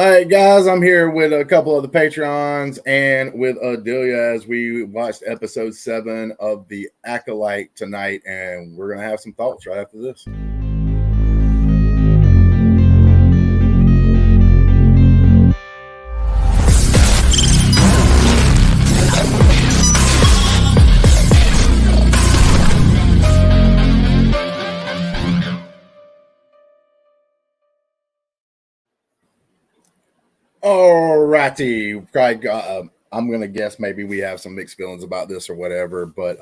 All right, guys, I'm here with a couple of the Patreons and with Adelia as we watched episode 7 of the Acolyte tonight, and we're going to have some thoughts right after this. Alrighty, I'm gonna guess maybe we have some mixed feelings about this or whatever, but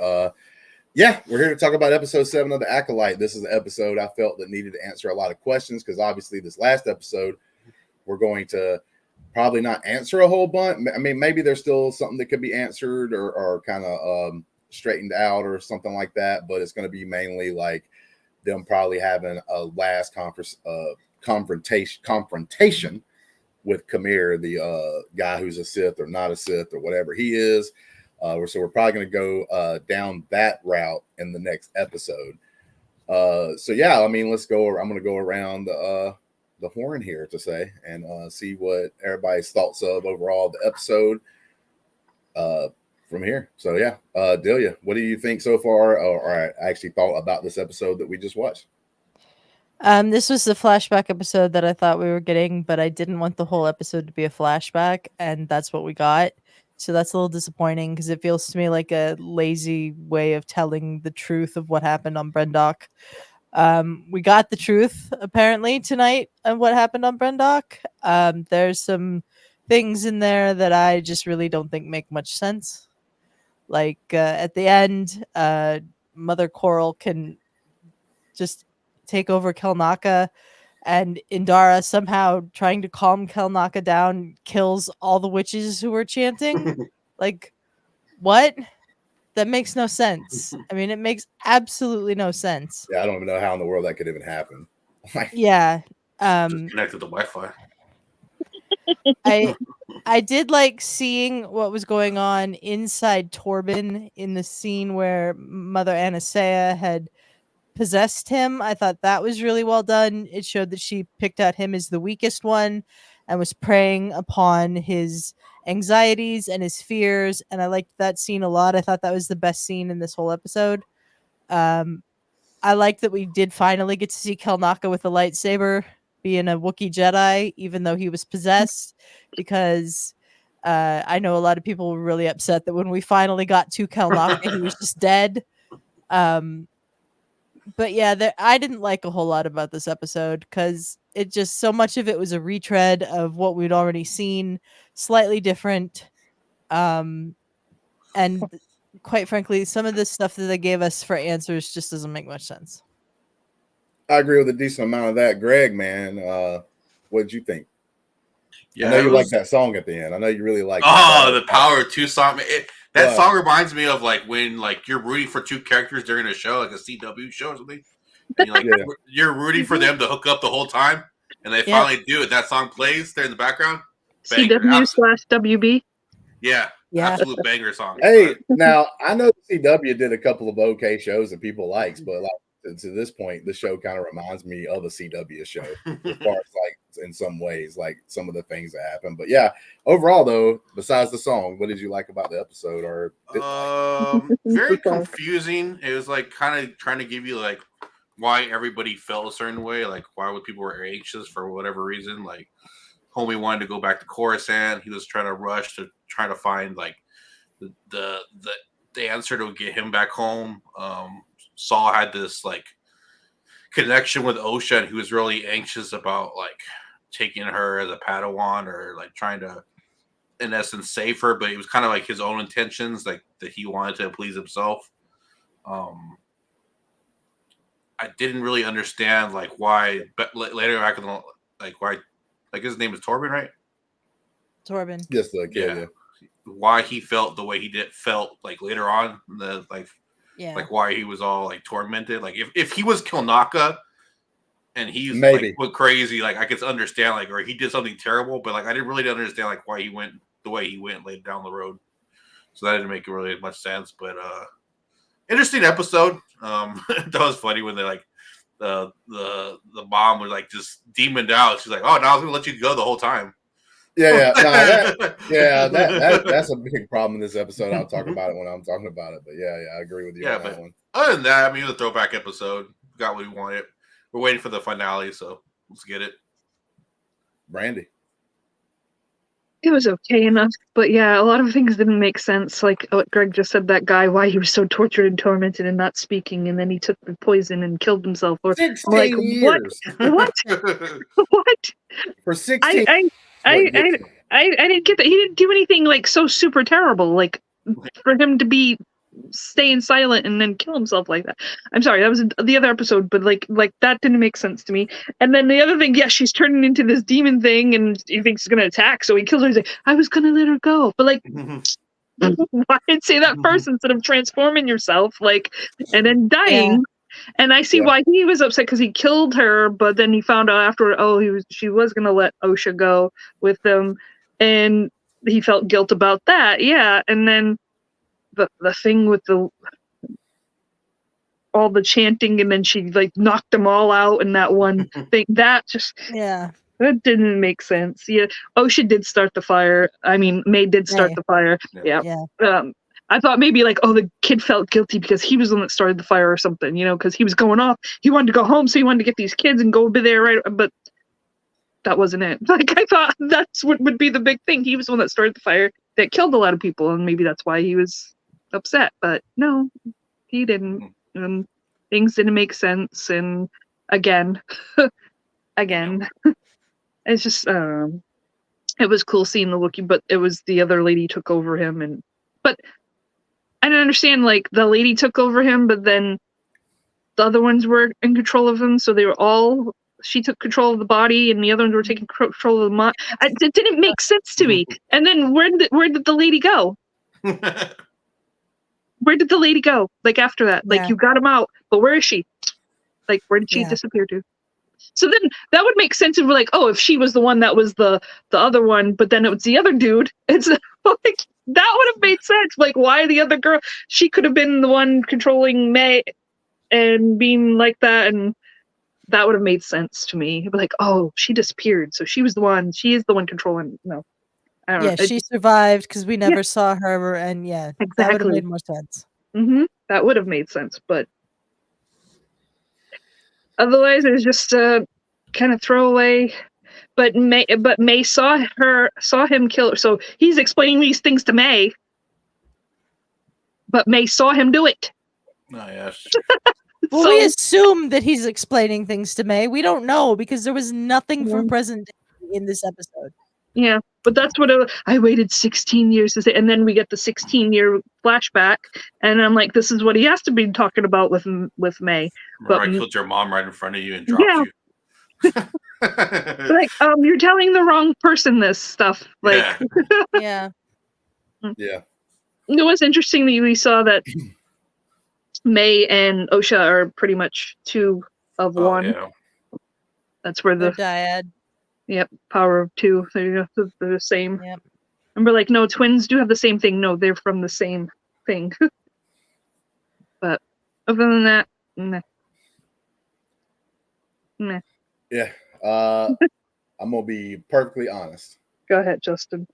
yeah, we're here to talk about episode 7 of the Acolyte. This is an episode I felt that needed to answer a lot of questions because obviously this last episode we're going to probably not answer a whole bunch. I mean, maybe there's still something that could be answered or kind of straightened out or something like that, but it's going to be mainly like them probably having a last confrontation with Khmer, the guy who's a Sith or not a Sith or whatever he is. So we're probably going to go down that route in the next episode. So yeah, I mean, let's go. I'm going to go around the horn here to say and see what everybody's thoughts of overall the episode from here. So yeah, Delia, what do you think so far, or I actually thought about this episode that we just watched? This was the flashback episode that I thought we were getting, but I didn't want the whole episode to be a flashback, and that's what we got. So that's a little disappointing because it feels to me like a lazy way of telling the truth of what happened on Brendock. We got the truth apparently tonight of what happened on Brendock. There's some things in there that I just really don't think make much sense. Like at the end, Mother Coral can just take over Kelnaka, and Indara somehow trying to calm Kelnaka down kills all the witches who were chanting. Like, what? That makes no sense. I mean, it makes absolutely no sense. Yeah, I don't even know how in the world that could even happen. Yeah. Just connected to Wi-Fi. I did like seeing what was going on inside Torben in the scene where Mother Anasea had possessed him. I thought that was really well done. It showed that she picked out him as the weakest one and was preying upon his anxieties and his fears, and I liked that scene a lot. I thought that was the best scene in this whole episode. I liked that we did finally get to see Kelnaka with a lightsaber being a Wookiee Jedi, even though he was possessed, because I know a lot of people were really upset that when we finally got to Kelnaka, he was just dead. But yeah, I didn't like a whole lot about this episode because it just so much of it was a retread of what we'd already seen, slightly different. And quite frankly, some of the stuff that they gave us for answers just doesn't make much sense. I agree with a decent amount of that. Greg, man, what did you think? Yeah, I know you like that song at the end. I know you really like the Power of Two song. That song reminds me of like when like you're rooting for two characters during a show, like a CW show or something. And you're, like, you're rooting for them to hook up the whole time, and they finally do it. That song plays there in the background. CW/WB. Yeah, absolute banger song. Hey, now I know CW did a couple of okay shows that people likes, but like to this point, the show kind of reminds me of a CW show as far as like in some ways, like some of the things that happen. But yeah, overall though, besides the song, what did you like about the episode? Or very confusing. It was like kind of trying to give you like why everybody felt a certain way, like why would people were anxious for whatever reason. Like homie wanted to go back to Coruscant. He was trying to rush to try to find like the answer to get him back home. Saul had this like connection with Osha, and he was really anxious about like taking her as a Padawan or like trying to, in essence, save her. But it was kind of like his own intentions, like that he wanted to please himself. I didn't really understand like why, but later I can like why, like his name is Torben, right? Torben. Yes, like yeah. Why he felt the way he felt like later on, like why he was all like tormented. Like if he was Kelnaka and he's maybe like went crazy, like I could understand, like, or he did something terrible, but like I didn't really understand like why he went the way he went later down the road. So that didn't make really much sense. But interesting episode. That was funny when they like the mom was like just demoned out. She's like, "Oh, now I was gonna let you go the whole time." Yeah, that's a big problem in this episode. I'll talk about it when I'm talking about it. But yeah, I agree with you on that one. Other than that, I mean, it was a throwback episode. Got what we wanted. We're waiting for the finale, so let's get it. Brandi. It was okay enough, but yeah, a lot of things didn't make sense. Like what Greg just said, that guy, why he was so tortured and tormented and not speaking, and then he took the poison and killed himself. Or 16 like, years. What? What? For 16 I didn't get that. He didn't do anything like so super terrible. Like for him to be staying silent and then kill himself like that. I'm sorry, that was the other episode, but like that didn't make sense to me. And then the other thing, yes, she's turning into this demon thing, and he thinks he's gonna attack, so he kills her. He's like, I was gonna let her go, but like, why did say that first instead of transforming yourself, like, and then dying? Yeah. And I see why he was upset, because he killed her, but then he found out afterward, she was gonna let Osha go with them, and he felt guilt about that. Yeah, and then the thing with all the chanting, and then she like knocked them all out in that one thing, that just that didn't make sense. Yeah, Osha did start the fire. I mean, May did start the fire. Yeah. I thought maybe like, oh, the kid felt guilty because he was the one that started the fire or something, because he was going off. He wanted to go home, so he wanted to get these kids and go over there, right? But that wasn't it. Like, I thought that's what would be the big thing. He was the one that started the fire that killed a lot of people, and maybe that's why he was upset. But no, he didn't. Things didn't make sense, and again, it's just it was cool seeing the Wookiee, but it was the other lady took over him, but I don't understand, like, the lady took over him, but then the other ones were in control of him, so she took control of the body, and the other ones were taking control of the mind. It didn't make sense to me. And then where did the lady go? Where did the lady go? Like, after that, like, you got him out, but where is she? Like, where did she disappear to? So then that would make sense if we're like, oh, if she was the one that was the other one, but then it was the other dude. It's like, that would have made sense. Like, why the other girl? She could have been the one controlling May and being like that, and that would have made sense to me. But like, oh, she disappeared, so she is the one controlling. No, I don't know. Yeah, she survived because we never saw her, and exactly. That would have made more sense. That would have made sense, but otherwise it was just a kind of throwaway. But May saw him kill her, so he's explaining these things to May. But May saw him do it. Oh yes. Well, we assume that he's explaining things to May. We don't know because there was nothing from present day in this episode. Yeah, but that's what I waited 16 years to say, and then we get the 16-year flashback, and I'm like, this is what he has to be talking about with May. But I killed your mom right in front of you and dropped you. Like, you're telling the wrong person this stuff. Like, yeah. Yeah. It was interesting that we saw that May and Osha are pretty much two of one. Yeah. That's where the dyad. Yep, power of two. They're the same. Yep. And we're like, no, twins do have the same thing. No, they're from the same thing. But other than that, nah. Yeah. I'm gonna be perfectly honest. Go ahead, Justin.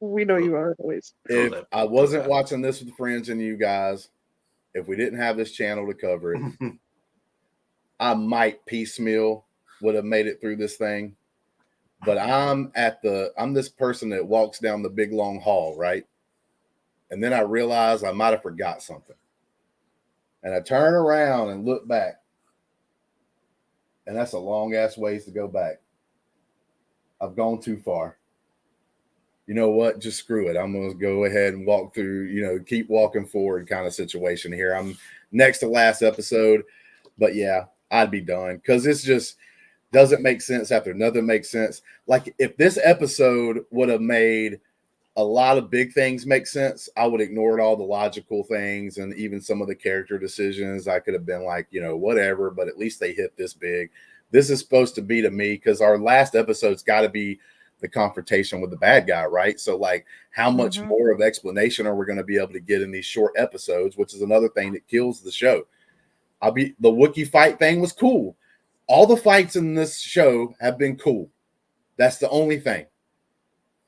We know you are always. If I wasn't watching this with friends and you guys, if we didn't have this channel to cover it, I might piecemeal would have made it through this thing. But I'm this person that walks down the big long hall, right? And then I realize I might have forgot something. And I turn around and look back. And that's a long ass ways to go back. I've gone too far. You know what? Just screw it. I'm going to go ahead and walk through, keep walking forward kind of situation here. I'm next to last episode. But yeah, I'd be done because it's just doesn't make sense after nothing makes sense. Like if this episode would have made a lot of big things make sense, I would ignore all the logical things and even some of the character decisions. I could have been like, whatever, but at least they hit this big. This is supposed to be to me because our last episode's got to be the confrontation with the bad guy, right? So like how much more of explanation are we going to be able to get in these short episodes, which is another thing that kills the show. The Wookiee fight thing was cool. All the fights in this show have been cool. That's the only thing.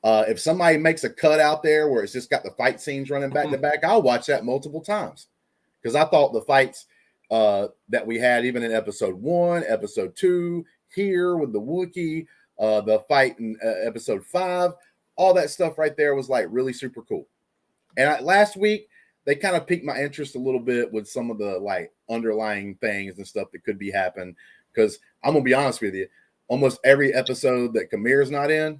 If somebody makes a cut out there where it's just got the fight scenes running back to back, I'll watch that multiple times because I thought the fights that we had even in episode 1, episode 2, here with the Wookiee, the fight in episode 5, all that stuff right there was like really super cool. And last week they kind of piqued my interest a little bit with some of the like underlying things and stuff that could be happening. Because I'm gonna be honest with you, almost every episode that Kamir's not in,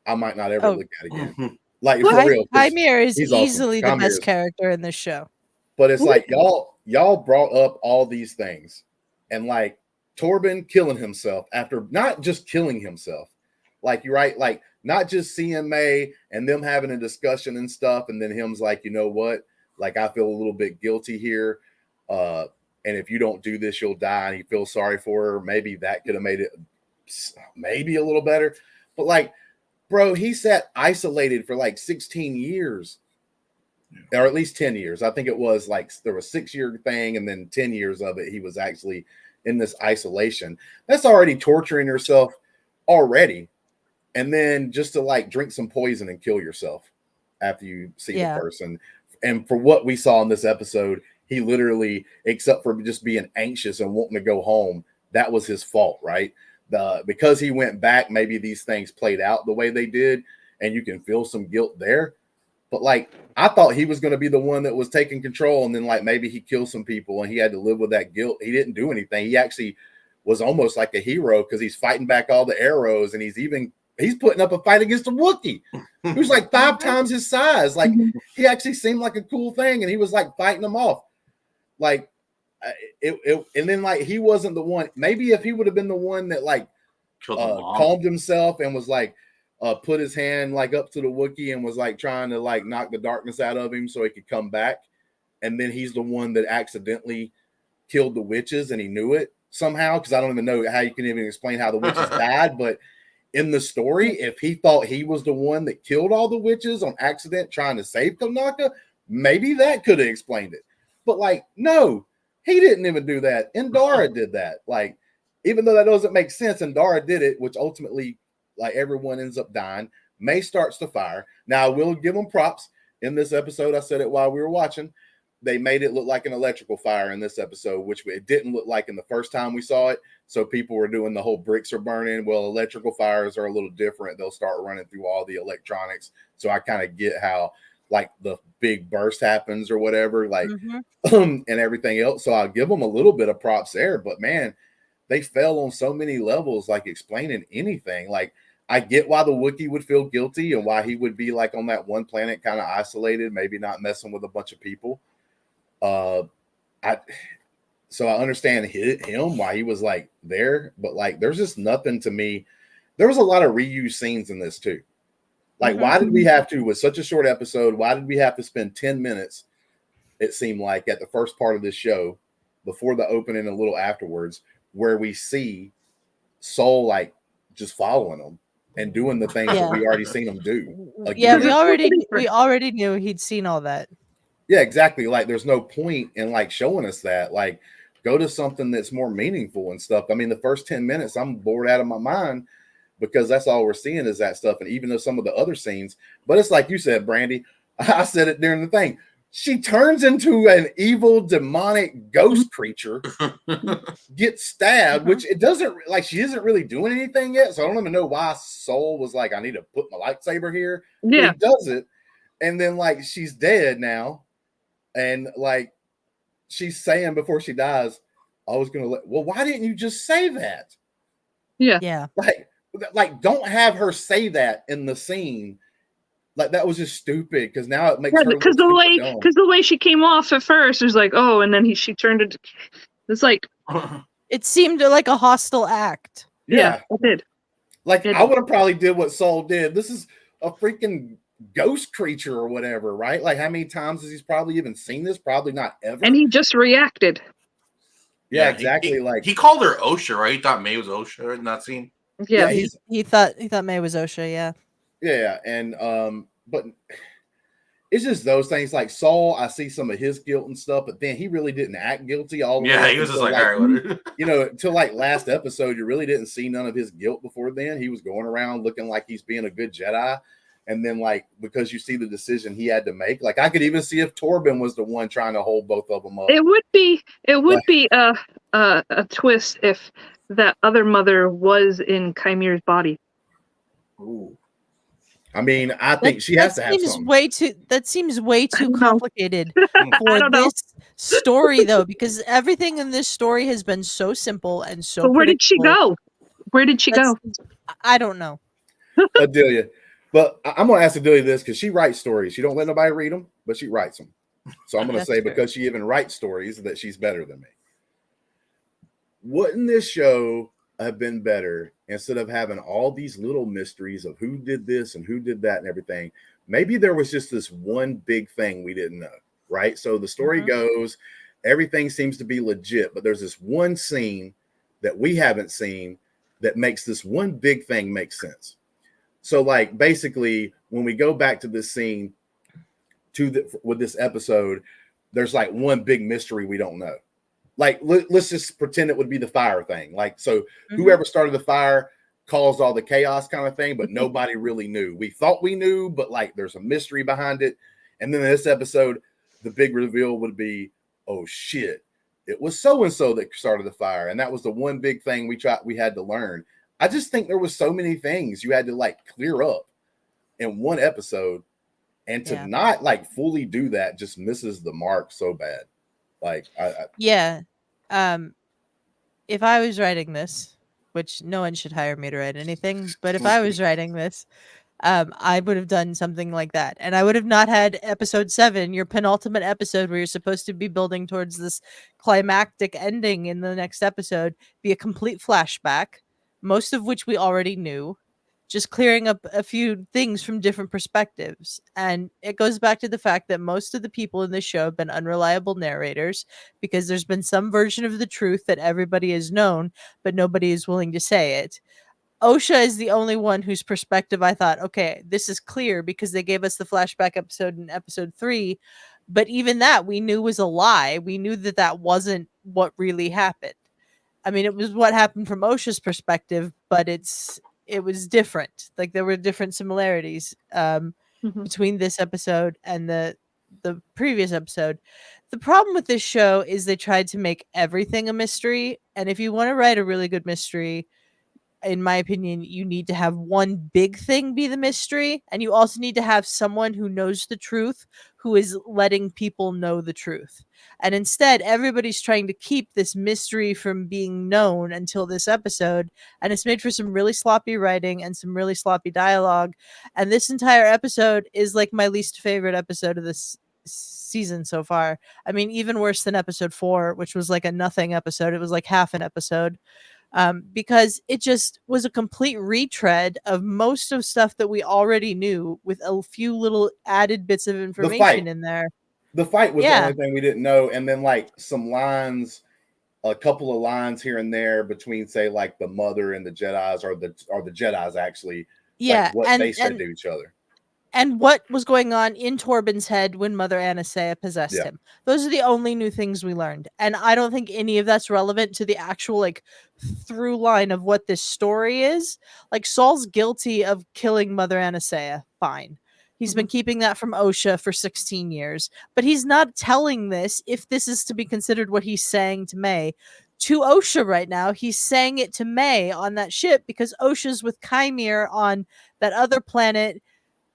I might not ever look at again. Like for real. Chimera is he's easily awesome. the best character in this show. But it's like y'all brought up all these things, and like Torben killing himself after not just killing himself, like you're right, like not just seeing May and them having a discussion and stuff, and then him's like, you know what, like I feel a little bit guilty here, and if you don't do this, you'll die, and he feels sorry for her. Maybe that could have made it maybe a little better, but like, bro, he sat isolated for like 16 years. Or at least 10 years. I think it was like there was a 6-year thing, and then 10 years of it, he was actually in this isolation. That's already torturing yourself already. And then just to like drink some poison and kill yourself after you see the person. And for what we saw in this episode, he literally, except for just being anxious and wanting to go home, that was his fault, right? Because he went back, maybe these things played out the way they did, and you can feel some guilt there. But like, I thought he was going to be the one that was taking control, and then like maybe he killed some people and he had to live with that guilt. He didn't do anything. He actually was almost like a hero because he's fighting back all the arrows, and he's putting up a fight against a Wookiee who's like 5 times his size. Like he actually seemed like a cool thing, and he was like fighting them off. Like and then like he wasn't the one. Maybe if he would have been the one that like calmed himself and was like put his hand like up to the Wookiee and was like trying to like knock the darkness out of him so he could come back, and then he's the one that accidentally killed the witches and he knew it somehow, because I don't even know how you can even explain how the witches died. But in the story, if he thought he was the one that killed all the witches on accident trying to save Kanaka, maybe that could have explained it. But like, no, he didn't even do that. Indara did that. Like, even though that doesn't make sense, Indara did it, which ultimately like everyone ends up dying. May starts the fire. Now I will give them props in this episode. I said it while we were watching. They made it look like an electrical fire in this episode, which it didn't look like in the first time we saw it. So people were doing the whole bricks are burning. Well, electrical fires are a little different. They'll start running through all the electronics. So I kind of get how like the big burst happens or whatever, like and everything else. So I'll give them a little bit of props there. But man, they fell on so many levels, like explaining anything. Like, I get why the Wookiee would feel guilty and why he would be like on that one planet kind of isolated, maybe not messing with a bunch of people. So I understand him, why he was like there, but like there's just nothing to me. There was a lot of reused scenes in this too. Like, why did we have to, with such a short episode, why did we have to spend 10 minutes, it seemed like, at the first part of this show, before the opening and a little afterwards, where we see Soul like just following them and doing the things that we already seen him do. Like, yeah, we already knew he'd seen all that. Yeah, exactly. Like, there's no point in like showing us that. Like, go to something that's more meaningful and stuff. I mean, the first 10 minutes, I'm bored out of my mind because that's all we're seeing is that stuff. And even though some of the other scenes, but it's like you said, Brandi, I said it during the thing. She turns into an evil, demonic ghost creature, gets stabbed, which it doesn't, like, she isn't really doing anything yet. So I don't even know why Soul was like, I need to put my lightsaber here. Yeah. But he does it. And then, like, she's dead now. And, like, she's saying before she dies, I was going to well, why didn't you just say that? Yeah. Yeah. Like, don't have her say that in the scene. Like, that was just stupid because now it makes her because the way she came off at first was like, oh, and then she turned it. It's like it seemed like a hostile act. Yeah, it did. Like, I would have probably did what Soul did. This is a freaking ghost creature or whatever, right? Like, how many times has he probably even seen this? Probably not ever. And he just reacted. Yeah, exactly. He called her OSHA, right? He thought May was OSHA in that scene. Yeah, he thought May was OSHA. Yeah. Yeah, and but it's just those things. Like Saul, I see some of his guilt and stuff, but then he really didn't act guilty all the way. Yeah, he was just like, all right, what? You know, until like last episode, you really didn't see none of his guilt before then. He was going around looking like he's being a good Jedi. And then, like, because you see the decision he had to make, like, I could even see if Torben was the one trying to hold both of them up. It would be a twist if that other mother was in Chimere's body. Ooh. I mean, I think she has to have something. That seems way too know. complicated I for don't know. this story, though, because everything in this story has been so simple and so. But where did she go? Where did she go? I don't know. Adelia. But I'm going to ask Adelia this because she writes stories. She don't let nobody read them, but she writes them. So I'm going to say because she even writes stories that she's better than me. Wouldn't this show have been better instead of having all these little mysteries of who did this and who did that and everything? Maybe there was just this one big thing we didn't know, right? So the story goes, everything seems to be legit, but there's this one scene that we haven't seen that makes this one big thing make sense. So, like, basically, when we go back to this scene with this episode, there's like one big mystery we don't know. Like, let's just pretend it would be the fire thing. Like, so whoever started the fire caused all the chaos kind of thing, but nobody really knew. We thought we knew, but like there's a mystery behind it. And then in this episode, the big reveal would be, oh shit, it was so-and-so that started the fire. And that was the one big thing we had to learn. I just think there was so many things you had to like clear up in one episode, and to not like fully do that just misses the mark so bad. Like, if I was writing this, which no one should hire me to write anything, but if I was writing this, I would have done something like that. And I would have not had episode 7, your penultimate episode where you're supposed to be building towards this climactic ending in the next episode, be a complete flashback, most of which we already knew, just clearing up a few things from different perspectives. And it goes back to the fact that most of the people in this show have been unreliable narrators because there's been some version of the truth that everybody has known, but nobody is willing to say it. Osha is the only one whose perspective I thought, okay, this is clear because they gave us the flashback episode in episode 3. But even that we knew was a lie. We knew that that wasn't what really happened. I mean, it was what happened from Osha's perspective, but it was different. Like there were different similarities between this episode and the previous episode. The problem with this show is they tried to make everything a mystery. And if you want to write a really good mystery, in my opinion, you need to have one big thing be the mystery. And you also need to have someone who knows the truth, who is letting people know the truth. And instead, everybody's trying to keep this mystery from being known until this episode. And it's made for some really sloppy writing and some really sloppy dialogue. And this entire episode is like my least favorite episode of this season so far. I mean, even worse than episode 4, which was like a nothing episode. It was like half an episode. Because it just was a complete retread of most of stuff that we already knew with a few little added bits of information in there. The fight was the only thing we didn't know. And then like some lines, a couple of lines here and there between, say, like the mother and the Jedis, or the Jedis actually, like what they said to each other. And what was going on in Torben's head when Mother Anastasia possessed him. Those are the only new things we learned. And I don't think any of that's relevant to the actual like through line of what this story is. Like Saul's guilty of killing Mother Anastasia. Fine. He's been keeping that from Osha for 16 years. But he's not telling this, if this is to be considered what he's saying to May, to Osha right now. He's saying it to May on that ship because Osha's with Chimere on that other planet.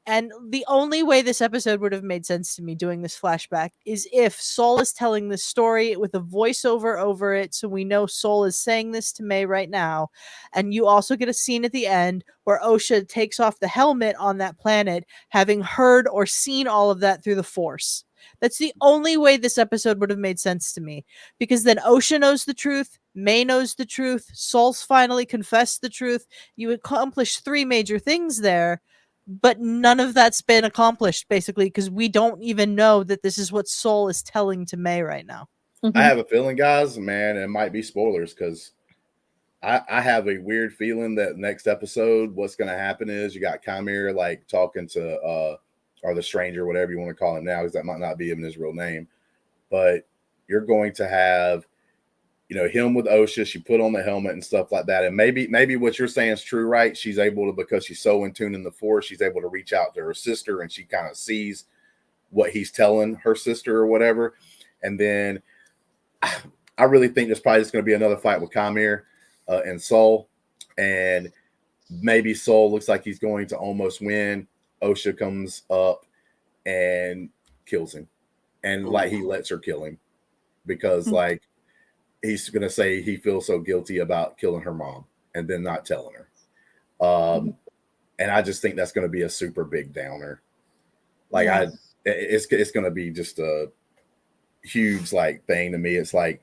And the only way this episode would have made sense to me doing this flashback is if Saul is telling this story with a voiceover over it, so we know Saul is saying this to May right now. And you also get a scene at the end where Osha takes off the helmet on that planet, having heard or seen all of that through the Force. That's the only way this episode would have made sense to me. Because then Osha knows the truth, May knows the truth, Saul's finally confessed the truth. You accomplish 3 major things there. But none of that's been accomplished, basically, because we don't even know that this is what Saul is telling to May right now. I have a feeling, guys, man, it might be spoilers, because I have a weird feeling that next episode, what's going to happen is you got Chimere like talking to or the stranger, whatever you want to call him now, because that might not be even his real name. But you're going to have, you know, him with OSHA. She put on the helmet and stuff like that. And maybe what you're saying is true, right? She's able to, because she's so in tune in the Force, she's able to reach out to her sister, and she kind of sees what he's telling her sister or whatever. And then I really think there's probably just going to be another fight with Kamir and Soul. And maybe Soul looks like he's going to almost win. OSHA comes up and kills him. And like he lets her kill him because like he's going to say he feels so guilty about killing her mom and then not telling her. And I just think that's going to be a super big downer. Like it's going to be just a huge like thing to me. It's like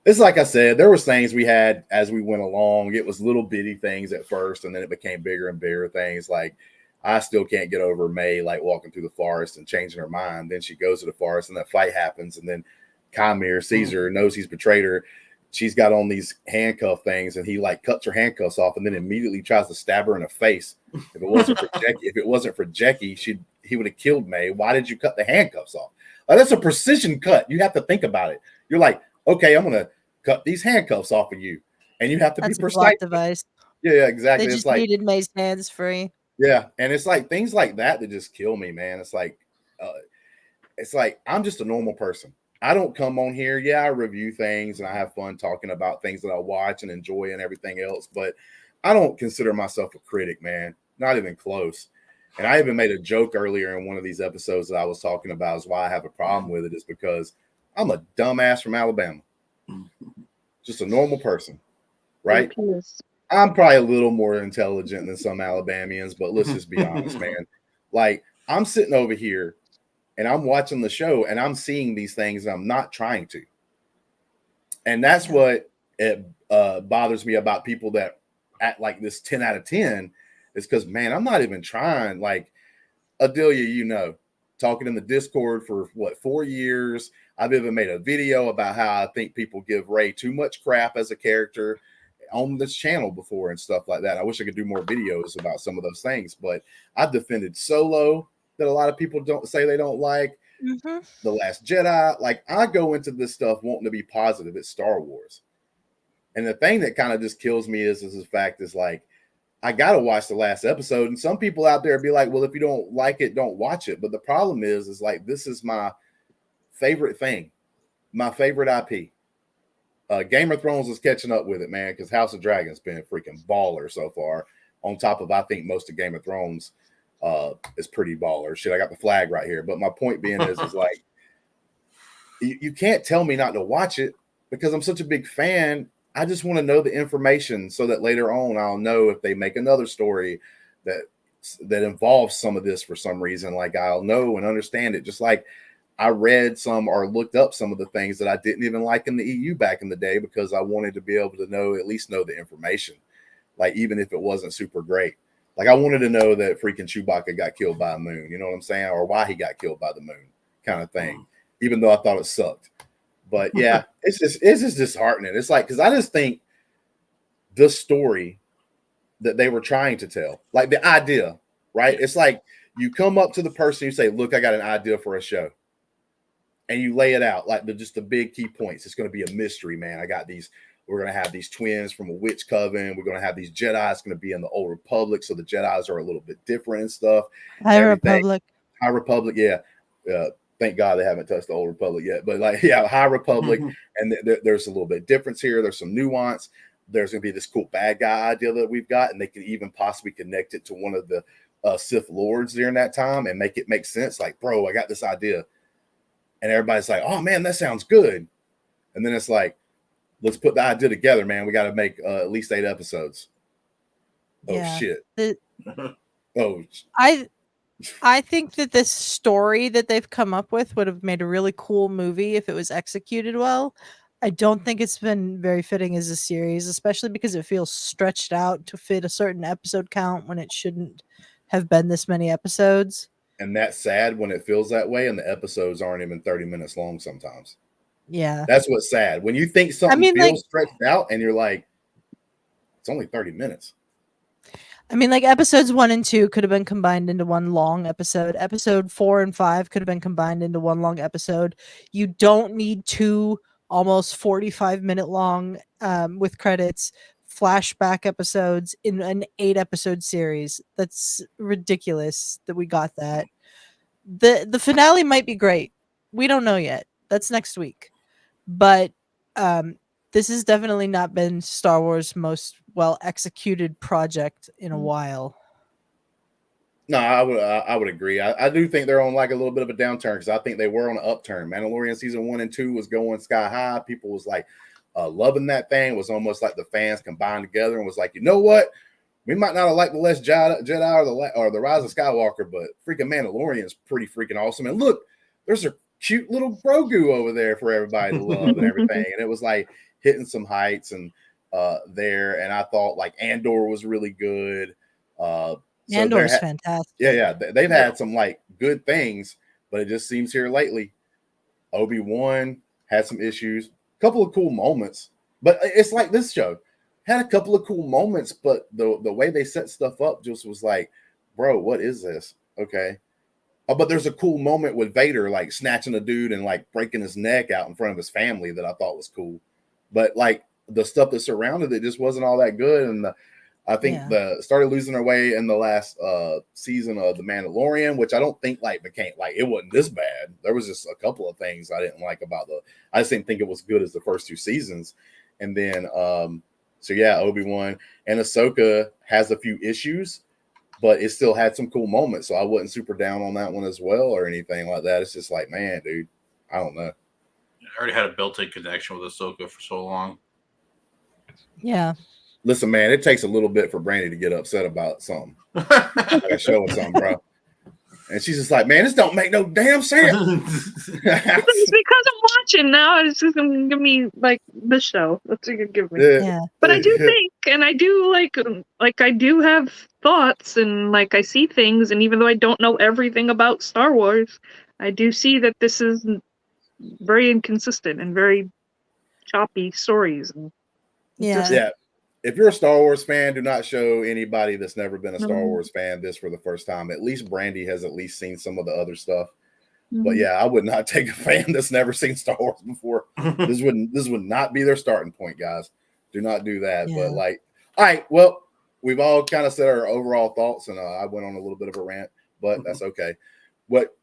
I said, there was things we had as we went along. It was little bitty things at first, and then it became bigger and bigger things. Like I still can't get over May like walking through the forest and changing her mind. Then she goes to the forest and that fight happens, and then Kamir sees her, knows he's betrayed her. She's got on these handcuff things, and he like cuts her handcuffs off, and then immediately tries to stab her in the face. If it wasn't for Jackie, he would have killed May. Why did you cut the handcuffs off? Like, that's a precision cut. You have to think about it. You're like, okay, I'm gonna cut these handcuffs off of you, and you have to be precise. Plot device. Yeah, exactly. They just it's like needed May's hands free. Yeah, and it's like things like that just kill me, man. It's like I'm just a normal person. I don't come on here. Yeah, I review things and I have fun talking about things that I watch and enjoy and everything else, but I don't consider myself a critic, man. Not even close. And I even made a joke earlier in one of these episodes that I was talking about is why I have a problem with it is because I'm a dumbass from Alabama. Just a normal person, right? I'm probably a little more intelligent than some Alabamians, but let's just be honest, man. Like, I'm sitting over here and I'm watching the show and I'm seeing these things and I'm not trying to. And that's what it bothers me about people that act like this 10 out of 10 is because, man, I'm not even trying. Like, Adelia, you know, talking in the Discord for 4 years. I've even made a video about how I think people give Ray too much crap as a character on this channel before and stuff like that. I wish I could do more videos about some of those things, but I've defended Solo that a lot of people don't say they don't like. The Last Jedi. Like, I go into this stuff wanting to be positive. It's Star Wars. And the thing that kind of just kills me is the fact is like, I got to watch the last episode. And some people out there be like, well, if you don't like it, don't watch it. But the problem is like, this is my favorite thing, my favorite IP. Game of Thrones is catching up with it, man, because House of Dragons been a freaking baller so far. On top of, I think most of Game of Thrones is pretty baller. Shit, I got the flag right here. But my point being is like, you can't tell me not to watch it because I'm such a big fan. I just want to know the information so that later on I'll know if they make another story that involves some of this for some reason. Like, I'll know and understand it. Just like I read some or looked up some of the things that I didn't even like in the EU back in the day because I wanted to be able to at least know the information. Like, even if it wasn't super great. Like, I wanted to know that freaking Chewbacca got killed by a moon, you know what I'm saying? Or why he got killed by the moon kind of thing, even though I thought it sucked. But yeah, it's just disheartening. It's like, because I just think the story that they were trying to tell, like the idea, right? It's like you come up to the person, you say, look, I got an idea for a show. And you lay it out like just the big key points. It's going to be a mystery, man. I got these. We're going to have these twins from a witch coven. We're going to have these Jedi. It's going to be in the Old Republic. So the Jedis are a little bit different and stuff. High Republic. High Republic. Yeah. Thank God they haven't touched the Old Republic yet. But like, yeah, High Republic. And there's a little bit of difference here. There's some nuance. There's going to be this cool bad guy idea that we've got. And they can even possibly connect it to one of the Sith Lords during that time and make it make sense. Like, bro, I got this idea. And everybody's like, oh, man, that sounds good. And then it's like, let's put the idea together, man. We got to make at least 8 episodes. Oh, shit. I think that this story that they've come up with would have made a really cool movie if it was executed well. I don't think it's been very fitting as a series, especially because it feels stretched out to fit a certain episode count when it shouldn't have been this many episodes. And that's sad when it feels that way and the episodes aren't even 30 minutes long sometimes. Yeah. That's what's sad. When you think something feels stretched out and you're like, it's only 30 minutes. I mean, like episodes 1 and 2 could have been combined into one long episode. Episode 4 and 5 could have been combined into one long episode. You don't need 2 almost 45-minute long with credits flashback episodes in an 8-episode series. That's ridiculous that we got that. The finale might be great. We don't know yet. That's next week. But this has definitely not been Star Wars' most well executed project in a while. No, I would agree. I do think they're on like a little bit of a downturn because I think they were on an upturn. Mandalorian season 1 and 2 was going sky high. People was like loving that thing. It was almost like the fans combined together and was like, you know what? We might not have liked the Last Jedi or the Rise of Skywalker, but freaking Mandalorian is pretty freaking awesome. And look, there's a cute little Grogu over there for everybody to love and everything. And it was like hitting some heights and there. And I thought like Andor was really good. Andor's fantastic. Yeah. They've had some like good things, but it just seems here lately. Obi-Wan had some issues, a couple of cool moments, but it's like this show had a couple of cool moments, but the way they set stuff up just was like, bro, what is this? Okay. But there's a cool moment with Vader like snatching a dude and like breaking his neck out in front of his family that I thought was cool. But like the stuff that surrounded it just wasn't all that good. And I think started losing their way in the last season of The Mandalorian, which I don't think like became like it wasn't this bad. There was just a couple of things I didn't like about I just didn't think it was good as the first 2 seasons. And then so yeah, Obi-Wan and Ahsoka has a few issues, but it still had some cool moments. So I wasn't super down on that one as well or anything like that. It's just like, man, dude, I don't know. I already had a built-in connection with Ahsoka for so long. Yeah. Listen, man, it takes a little bit for Brandi to get upset about something. Like a show or something, bro. And she's just like, man, this don't make no damn sense. It's because I'm watching now. It's just gonna give me like the show. That's what you give me. Yeah. But I do think, and I do like I do have thoughts, and like I see things, and even though I don't know everything about Star Wars, I do see that this is very inconsistent and very choppy stories. And yeah. If you're a Star Wars fan, do not show anybody that's never been a Star Wars fan this for the first time. At least Brandi has at least seen some of the other stuff. But yeah, I would not take a fan that's never seen Star Wars before. This would not be their starting point, guys. Do not do that. Yeah. But like, all right, well, we've all kind of said our overall thoughts, and I went on a little bit of a rant, but that's okay. What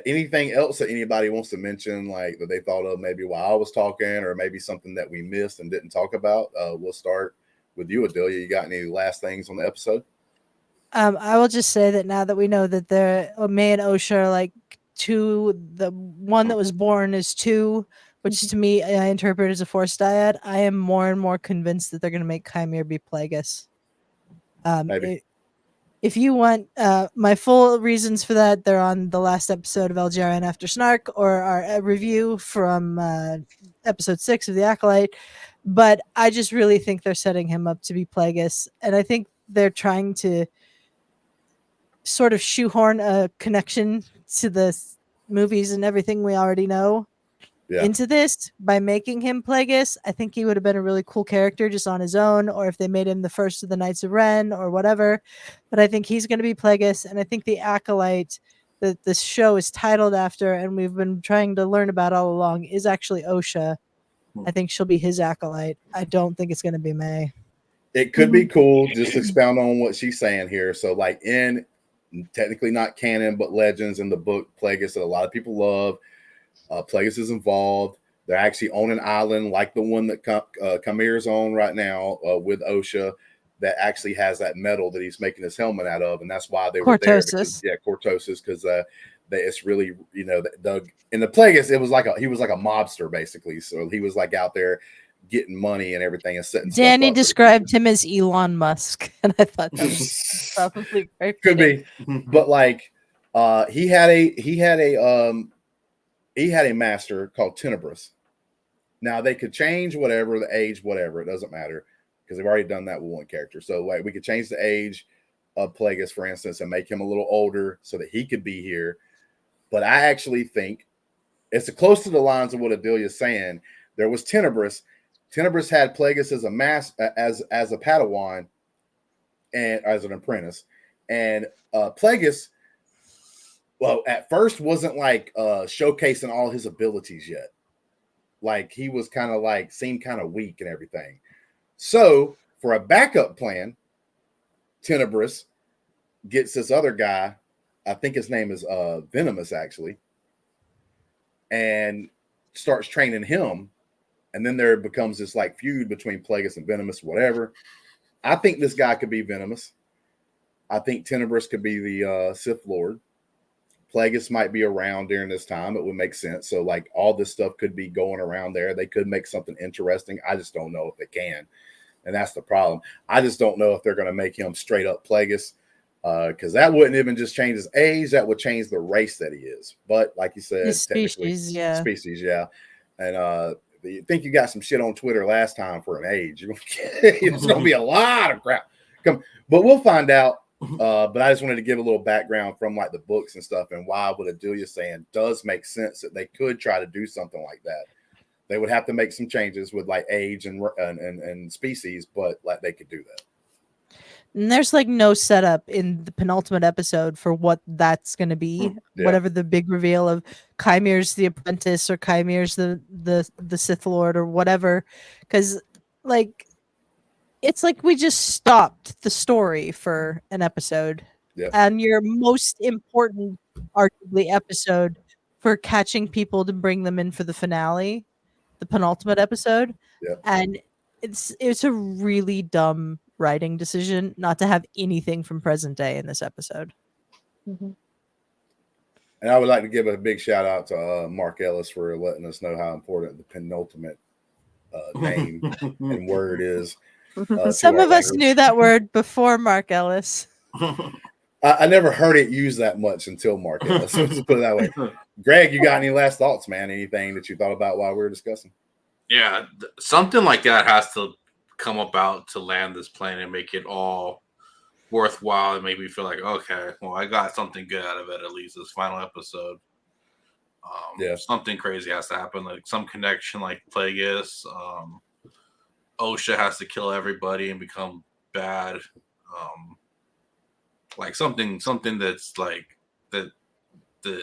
anything else that anybody wants to mention, like that they thought of maybe while I was talking, or maybe something that we missed and didn't talk about? We'll start with you, Adelia. You got any last things on the episode? I will just say that now that we know that May and Osha are like 2, the one that was born is 2, which to me I interpret as a Force dyad. I am more and more convinced that they're going to make Chimere be Plagueis. If you want my full reasons for that, they're on the last episode of LGRN After Snark, or our review from episode 6 of The Acolyte. But I just really think they're setting him up to be Plagueis, and I think they're trying to sort of shoehorn a connection to the movies and everything we already know into this by making him Plagueis. I think he would have been a really cool character just on his own, or if they made him the first of the Knights of Ren or whatever. But I think he's going to be Plagueis, and I think the Acolyte that this show is titled after and we've been trying to learn about all along is actually Osha. I think she'll be his Acolyte. I don't think it's going to be May. It could be cool. Just expound on what she's saying here. So like in technically not canon, but legends in the book Plagueis that a lot of people love, Plagueis is involved. They're actually on an island like the one that Chimere's on right now with Osha, that actually has that metal that he's making his helmet out of, and that's why they were there. Because, cortosis, because it's really, you know, in the Plagueis, it was like he was like a mobster basically. So he was like out there getting money and everything and setting. Danny described him as Elon Musk, and I thought that was probably very could be, but like he had a master called Tenebris. Now they could change whatever the age, whatever, it doesn't matter because they've already done that with one character. So like we could change the age of Plagueis, for instance, and make him a little older so that he could be here. But I actually think it's close to the lines of what Adelia's saying. There was Tenebris. Tenebris had Plagueis as a Padawan, and as an apprentice, and Plagueis, well, at first wasn't like showcasing all his abilities yet. Like he was kind of like seemed kind of weak and everything. So for a backup plan, Tenebrous gets this other guy, I think his name is Venomous actually, and starts training him. And then there becomes this like feud between Plagueis and Venomous, whatever. I think this guy could be Venomous. I think Tenebrous could be the Sith Lord. Plagueis might be around during this time. It would make sense. So like all this stuff could be going around there. They could make something interesting. I just don't know if they can. And that's the problem. I just don't know if they're going to make him straight up Plagueis, because that wouldn't even just change his age. That would change the race that he is. But like you said, His species, yeah. Species, yeah. And you think you got some shit on Twitter last time for an age. It's going to be a lot of crap. But we'll find out. But I just wanted to give a little background from like the books and stuff, and why what Adelia's saying does make sense that they could try to do something like that. They would have to make some changes with like age and species, but like they could do that. And there's like no setup in the penultimate episode for what that's going to be. Yeah. Whatever the big reveal of Chimere's the apprentice or Chimere's the Sith Lord or whatever, because like it's like we just stopped the story for an episode. Yeah. And your most important, arguably, episode for catching people to bring them in for the finale, the penultimate episode. Yeah. And it's a really dumb writing decision not to have anything from present day in this episode. Mm-hmm. And I would like to give a big shout out to Mark Ellis for letting us know how important the penultimate name and word is. Some of us knew that word before Mark Ellis. I never heard it used that much until Mark Ellis. Let's put it that way. Greg, you got any last thoughts, man? Anything that you thought about while we were discussing? Yeah, something like that has to come about to land this plane and make it all worthwhile and make me feel like, okay, well, I got something good out of it, at least this final episode. Something crazy has to happen, like some connection like Plagueis. OSHA has to kill everybody and become bad. Like something that's like that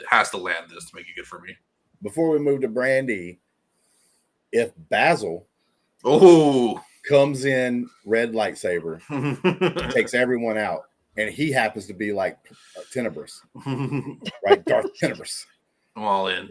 has to land this to make it good for me. Before we move to Brandi, if Basil comes in red lightsaber, takes everyone out, and he happens to be like Tenebrous, right? Darth Tenebrous. I'm all in.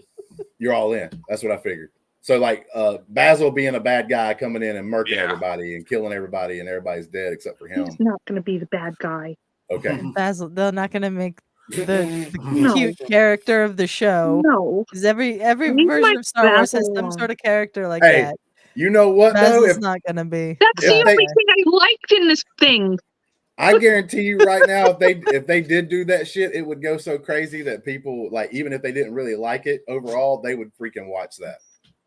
You're all in. That's what I figured. So like Basil being a bad guy coming in and murking everybody and killing everybody and everybody's dead except for him. He's not going to be the bad guy. Okay. Basil, they're not going to make the cute character of the show. No. Because every version of Star Wars has some sort of character like that. You know what, Basil's not going to be. That's the only thing I liked in this thing. I guarantee you right now, if they did do that shit, it would go so crazy that people, like, even if they didn't really like it overall, they would freaking watch that.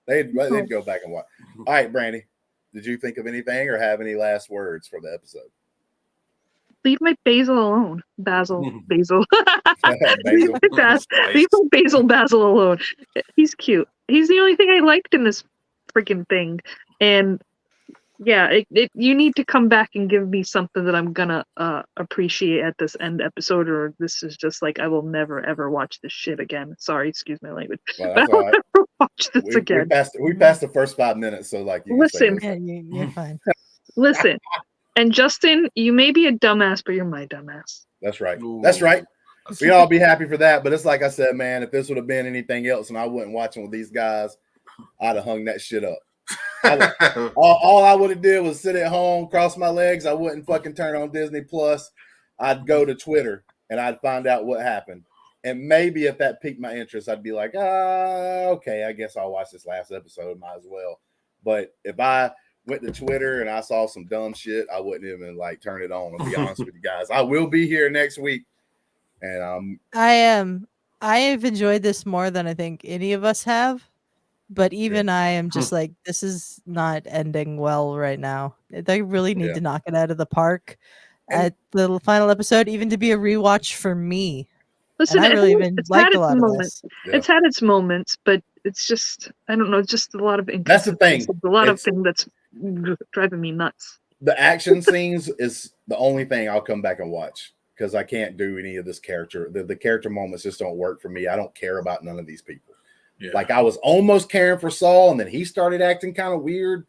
They'd go back and watch. All right, Brandi, did you think of anything or have any last words for the episode? Leave my Basil alone. Basil. Basil. Leave Basil alone. He's cute. He's the only thing I liked in this freaking thing. And yeah, you need to come back and give me something that I'm gonna appreciate at this end episode, or this is just like I will never ever watch this shit again. Sorry, excuse my language. Well, but I will never watch this again. We passed the first 5 minutes, so like you listen, you're fine. Listen, and Justin, you may be a dumbass, but you're my dumbass. That's right. That's right. We'd all be happy for that. But it's like I said, man, if this would have been anything else and I wasn't watching with these guys, I'd have hung that shit up. All I would have did was sit at home, cross my legs. I wouldn't fucking turn on Disney Plus. I'd go to Twitter and I'd find out what happened. And maybe if that piqued my interest, I'd be like, okay, I guess I'll watch this last episode. Might as well. But if I went to Twitter and I saw some dumb shit, I wouldn't even like turn it on. I'll be honest with you guys. I will be here next week. And I have enjoyed this more than I think any of us have. But even I am just like, this is not ending well right now. They really need to knock it out of the park at the final episode, even to be a rewatch for me. Listen, and I really even liked a lot of this. It's had its moments, but it's just, I don't know, just a lot of that's the thing. A lot of things that's driving me nuts. The action scenes is the only thing I'll come back and watch because I can't do any of this character. The character moments just don't work for me. I don't care about none of these people. Yeah. Like I was almost caring for Saul, and then he started acting kind of weird.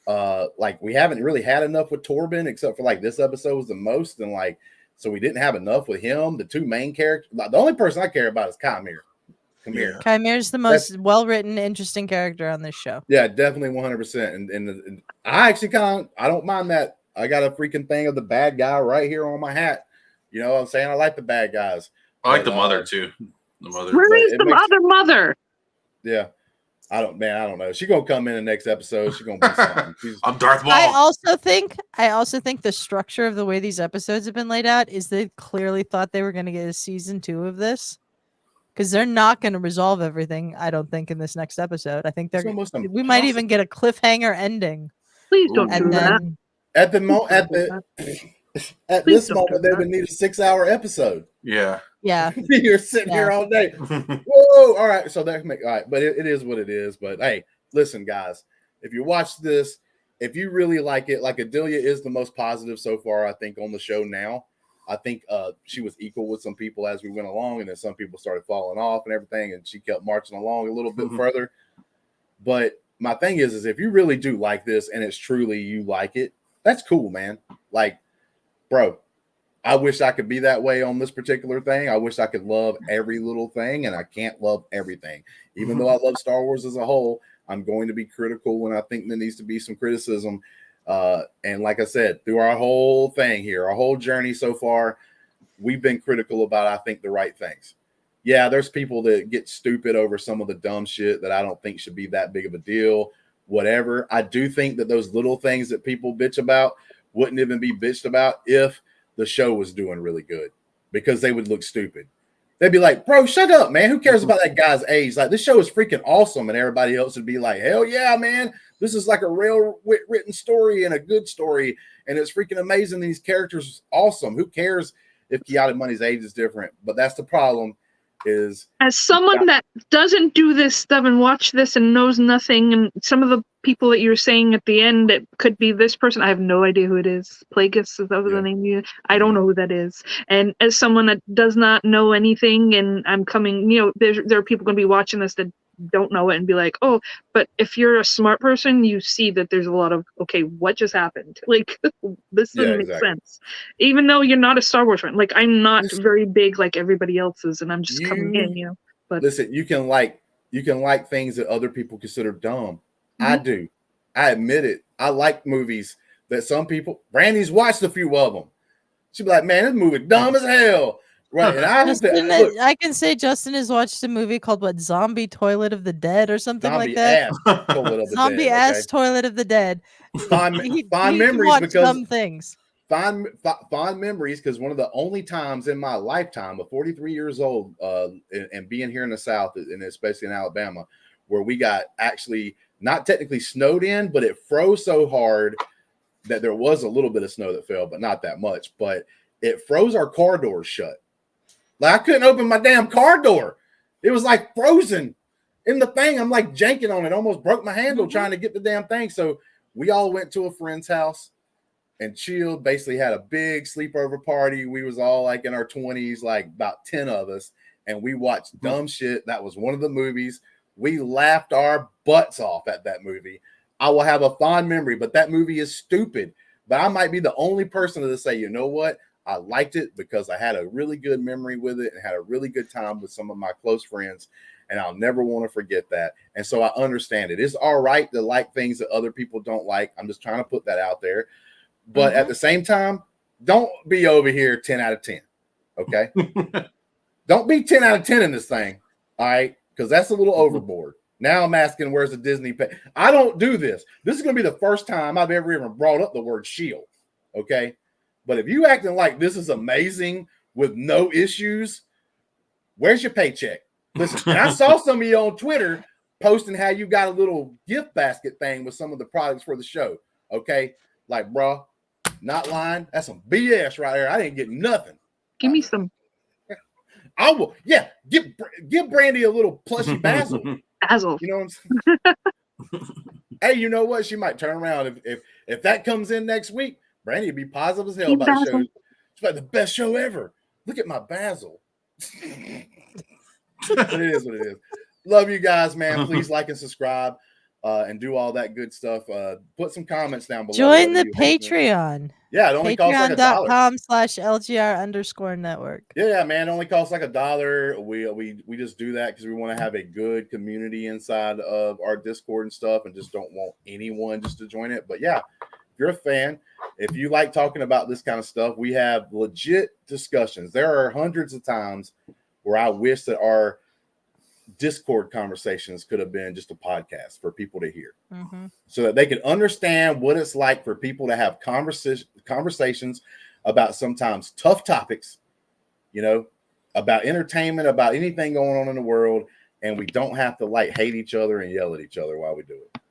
Like we haven't really had enough with Torben, except for like this episode was the most, and like so we didn't have enough with him. The two main characters. The only person I care about is Chimera. Yeah. Chimere's the most well-written, interesting character on this show. Yeah, definitely 100%. And I actually I don't mind that. I got a freaking thing of the bad guy right here on my hat. You know what I'm saying? I like the bad guys. I like the mother too. The mother. Where is the other mother? Yeah. I don't know. She's gonna come in the next episode. She's gonna be something. I'm Darth Maul. I also think the structure of the way these episodes have been laid out is they clearly thought they were gonna get a season 2 of this. Because they're not going to resolve everything, I don't think, in this next episode. I think we might even get a cliffhanger ending. Please don't do that. At this moment, they would need a 6-hour episode. Yeah. Yeah. You're sitting here all day. Whoa! All right, so that all right, but it is what it is. But hey, listen, guys, if you watch this, if you really like it, like Adelia is the most positive so far, I think, on the show now. I think she was equal with some people as we went along, and then some people started falling off and everything, and she kept marching along a little bit further. But my thing is if you really do like this and it's truly you like it, that's cool, man. Like, bro, I wish I could be that way on this particular thing. I wish I could love every little thing, and I can't love everything. Even though I love Star Wars as a whole, I'm going to be critical when I think there needs to be some criticism. And like I said, through our whole thing here, our whole journey so far, we've been critical about, I think, the right things. Yeah, there's people that get stupid over some of the dumb shit that I don't think should be that big of a deal, whatever. I do think that those little things that people bitch about wouldn't even be bitched about if the show was doing really good, because they would look stupid. They'd be like, bro, shut up, man. Who cares about that guy's age? Like, this show is freaking awesome. And everybody else would be like, hell yeah, man. This is like a real written story and a good story. And it's freaking amazing. These characters are awesome. Who cares if Kiara Money's age is different? But that's the problem. Is as someone that doesn't do this stuff and watch this and knows nothing, and some of the people that you're saying at the end, it could be this person. I have no idea who it is. Plagueis, is that the name? I don't know who that is. And as someone that does not know anything, and I'm coming, there are people going to be watching this that don't know it and be like, oh, but if you're a smart person, you see that there's a lot of, okay, what just happened? Like, this doesn't make sense. Even though you're not a Star Wars fan, like, I'm not very big like everybody else is, and I'm just coming in, But listen, you can like things that other people consider dumb. I do. I admit it. I like movies that some people, Brandy's watched a few of them. She'd be like, man, this movie dumb as hell. Right. And I can say Justin has watched a movie called Zombie Toilet of the Dead or something like that. Zombie ass Toilet of the Dead. Fond memories because some things. Fond memories, because one of the only times in my lifetime of 43 years old and being here in the South, and especially in Alabama, where we got actually not technically snowed in, but it froze so hard that there was a little bit of snow that fell, but not that much. But it froze our car doors shut. Like, I couldn't open my damn car door. It was like frozen in the thing. I'm like janking on it. Almost broke my handle trying to get the damn thing. So we all went to a friend's house and chilled. Basically had a big sleepover party. We was all like in our 20s, like about 10 of us. And we watched dumb shit. That was one of the movies. We laughed our butts off at that movie. I will have a fond memory, but that movie is stupid. But I might be the only person to say, you know what? I liked it because I had a really good memory with it and had a really good time with some of my close friends, and I'll never want to forget that. And so I understand it. It's all right to like things that other people don't like. I'm just trying to put that out there. But at the same time, don't be over here 10 out of 10. Okay? Don't be 10 out of 10 in this thing. All right? Because that's a little overboard. Now I'm asking, where's the Disney pay? I don't do this. This is going to be the first time I've ever even brought up the word shield. Okay? But if you acting like this is amazing with no issues, where's your paycheck? Listen, and I saw some of you on Twitter posting how you got a little gift basket thing with some of the products for the show. Okay? Like, bro, not lying. That's some BS right there. I didn't get nothing. Give me some. I will. Yeah, give Brandi a little plushy basil. Basil. You know what I'm saying? Hey, you know what? She might turn around if that comes in next week. Brandi would be positive as hell Team about the show. Basil. It's like the best show ever. Look at my Basil. But it is what it is. Love you guys, man. Please like and subscribe and do all that good stuff. Put some comments down below. Join What the do you think? Patreon. Yeah, it only costs like $1. Patreon.com/LGR_network. Yeah, man. It only costs like $1. We just do that because we want to have a good community inside of our Discord and stuff, and just don't want anyone just to join it. But yeah, if you're a fan, if you like talking about this kind of stuff, we have legit discussions. There are hundreds of times where I wish that our Discord conversations could have been just a podcast for people to hear, so that they could understand what it's like for people to have conversations about sometimes tough topics, about entertainment, about anything going on in the world, and we don't have to like hate each other and yell at each other while we do it.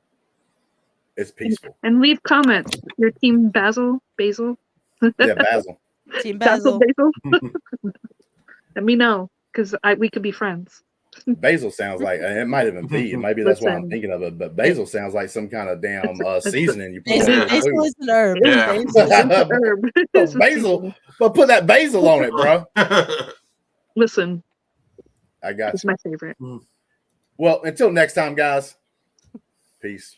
It's peaceful. And leave comments. Your team Basil. Yeah, Basil. Team Basil. Basil. Let me know, because we could be friends. Basil sounds like it might even be. Maybe that's why I'm thinking of it. But basil sounds like some kind of damn seasoning you put on Basil food. is an herb. Yeah. Basil, but put that basil on it, bro. Listen, I got it's you. my favorite. Well, until next time, guys. Peace.